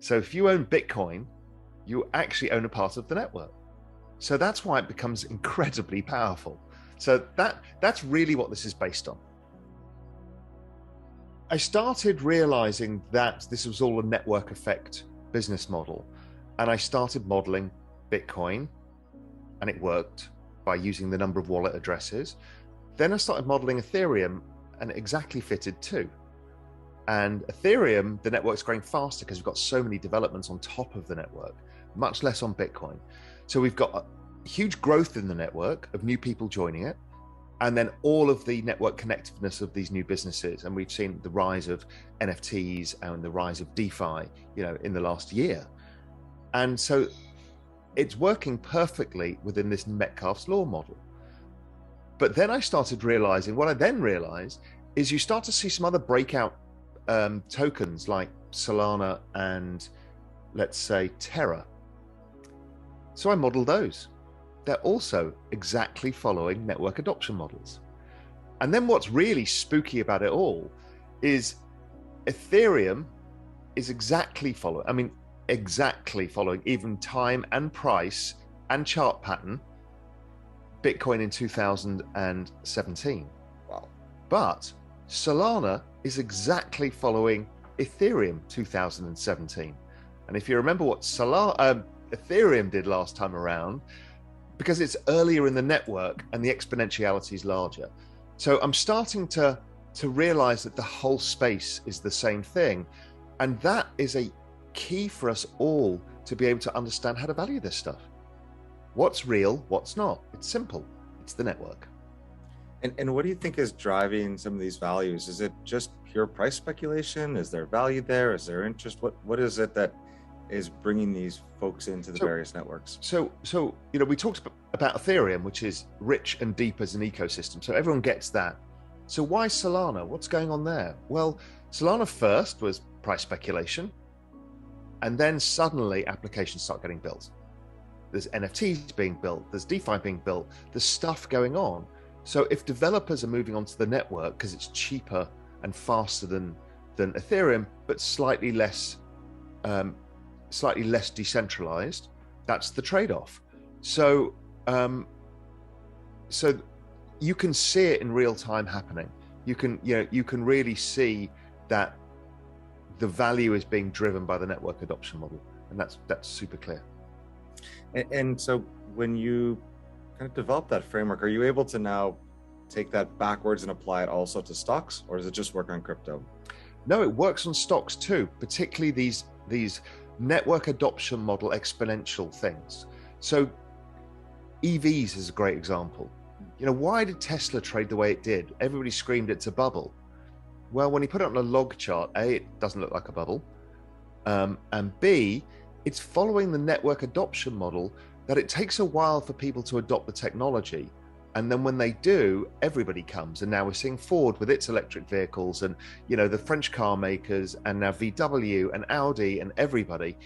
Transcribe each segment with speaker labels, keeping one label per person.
Speaker 1: So if you own Bitcoin, you actually own a part of the network. So that's why it becomes incredibly powerful. So that's really what this is based on. I started realizing that this was all a network effect business model, and I started modeling Bitcoin, and it worked by using the number of wallet addresses. Then I started modeling Ethereum, and it exactly fitted too. And Ethereum, the network's growing faster because we've got so many developments on top of the network, much less on Bitcoin. So we've got a huge growth in the network of new people joining it, and then all of the network connectiveness of these new businesses. And we've seen the rise of NFTs and the rise of DeFi, in the last year. And so it's working perfectly within this Metcalfe's law model. But then I started realizing, what I then realized is you start to see some other breakout tokens like Solana and, let's say, Terra. So I modeled those. They're also exactly following network adoption models. And then what's really spooky about it all is Ethereum is exactly following even time and price and chart pattern Bitcoin in 2017.
Speaker 2: Wow.
Speaker 1: But Solana is exactly following Ethereum 2017. And if you remember what Ethereum did last time around, because it's earlier in the network and the exponentiality is larger. So I'm starting to realize that the whole space is the same thing. And that is a key for us all to be able to understand how to value this stuff. What's real, what's not. It's simple. It's the network.
Speaker 2: And what do you think is driving some of these values? Is it just pure price speculation? Is there value there? Is there interest? What is it that is bringing these folks into the various networks?
Speaker 1: So we talked about Ethereum, which is rich and deep as an ecosystem. So everyone gets that. So why Solana? What's going on there? Well, Solana first was price speculation, and then suddenly applications start getting built. There's NFTs being built, there's DeFi being built, there's stuff going on. So if developers are moving onto the network because it's cheaper and faster than Ethereum, but slightly less decentralized, that's the trade-off. So you can see it in real time happening. You can really see that the value is being driven by the network adoption model, and that's super clear.
Speaker 2: And so when you kind of develop that framework, are you able to now take that backwards and apply it also to stocks, or does it just work on crypto?
Speaker 1: No, it works on stocks too, particularly these network adoption model exponential things. So EVs is a great example. Why did Tesla trade the way it did? Everybody screamed it's a bubble. Well, when you put it on a log chart, A, it doesn't look like a bubble. And B, it's following the network adoption model that it takes a while for people to adopt the technology. And then when they do, everybody comes. And now we're seeing Ford with its electric vehicles, and the French car makers, and now VW and Audi and everybody.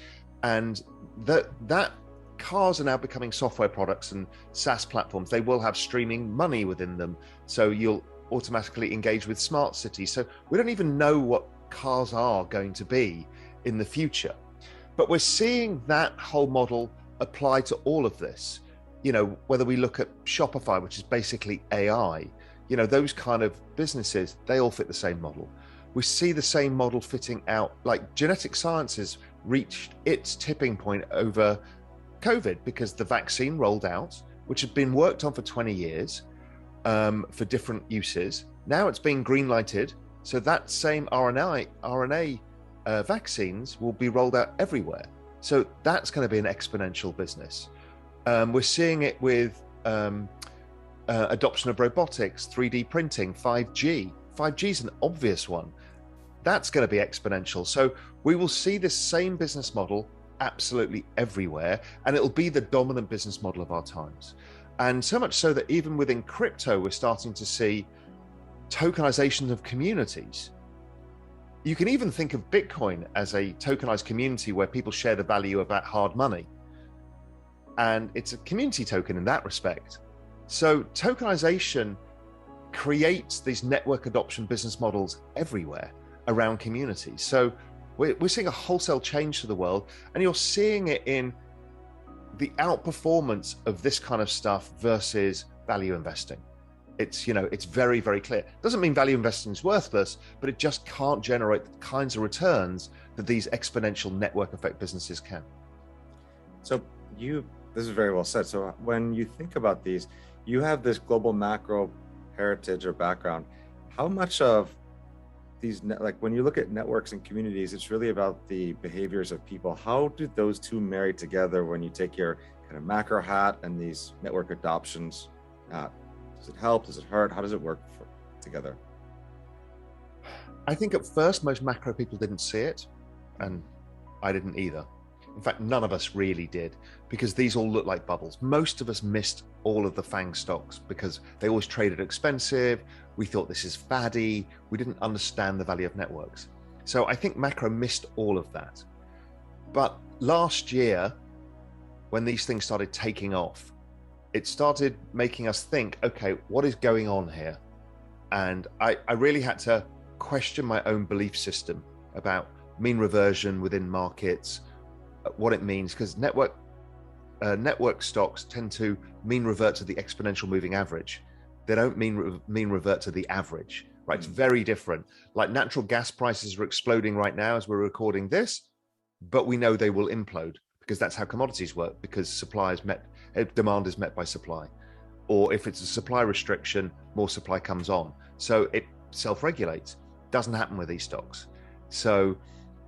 Speaker 1: And that cars are now becoming software products and SaaS platforms. They will have streaming money within them. So you'll automatically engage with smart cities. So we don't even know what cars are going to be in the future. But we're seeing that whole model apply to all of this. Whether we look at Shopify, which is basically AI, those kind of businesses, they all fit the same model. We see the same model fitting out, like genetic sciences reached its tipping point over COVID because the vaccine rolled out, which had been worked on for 20 years for different uses. Now it's being green lighted. So that same RNA vaccines will be rolled out everywhere. So that's going to be an exponential business. We're seeing it with adoption of robotics, 3D printing, 5G. 5G is an obvious one. That's going to be exponential. So we will see this same business model absolutely everywhere, and it'll be the dominant business model of our times. And so much so that even within crypto, we're starting to see tokenization of communities. You can even think of Bitcoin as a tokenized community where people share the value of that hard money. And it's a community token in that respect. So tokenization creates these network adoption business models everywhere around communities. So We're seeing a wholesale change to the world, and you're seeing it in the outperformance of this kind of stuff versus value investing. It's, it's very, very clear. Doesn't mean value investing is worthless, but it just can't generate the kinds of returns that these exponential network effect businesses can.
Speaker 2: So this is very well said. So when you think about these, you have this global macro heritage or background. How much of these, like when you look at networks and communities, it's really about the behaviors of people. How do those two marry together when you take your kind of macro hat and these network adoptions? Does it help? Does it hurt? How does it work together?
Speaker 1: I think at first, most macro people didn't see it, and I didn't either. In fact, none of us really did, because these all look like bubbles. Most of us missed all of the FANG stocks because they always traded expensive. We thought this is faddy. We didn't understand the value of networks. So I think macro missed all of that. But last year, when these things started taking off, it started making us think, okay, what is going on here? And I really had to question my own belief system about mean reversion within markets, what it means, because network stocks tend to mean revert to the exponential moving average. They don't mean revert to the average, right? It's very different. Like natural gas prices are exploding right now as we're recording this, but we know they will implode because that's how commodities work, because demand is met by supply. Or if it's a supply restriction, more supply comes on. So it self-regulates. Doesn't happen with these stocks. So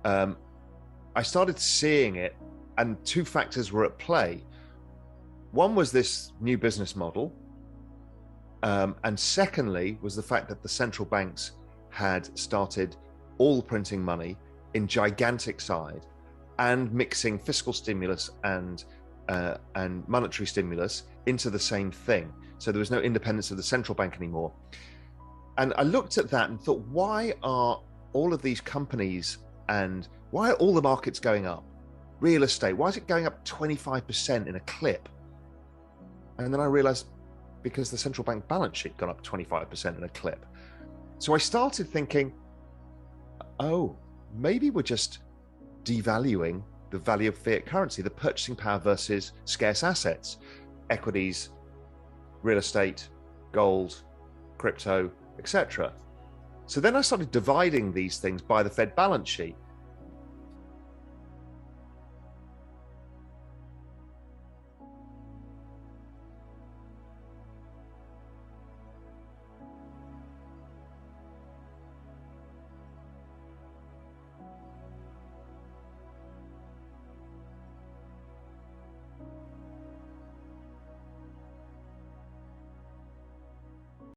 Speaker 1: I started seeing it, and two factors were at play. One was this new business model, and secondly was the fact that the central banks had started all printing money in gigantic size and mixing fiscal stimulus and monetary stimulus into the same thing. So there was no independence of the central bank anymore. And I looked at that and thought, why are all of these companies and why are all the markets going up? Real estate, why is it going up 25% in a clip? And then I realized because the central bank balance sheet got up 25% in a clip. So I started thinking, oh, maybe we're just devaluing the value of fiat currency, the purchasing power versus scarce assets, equities, real estate, gold, crypto, etc. So then I started dividing these things by the Fed balance sheet.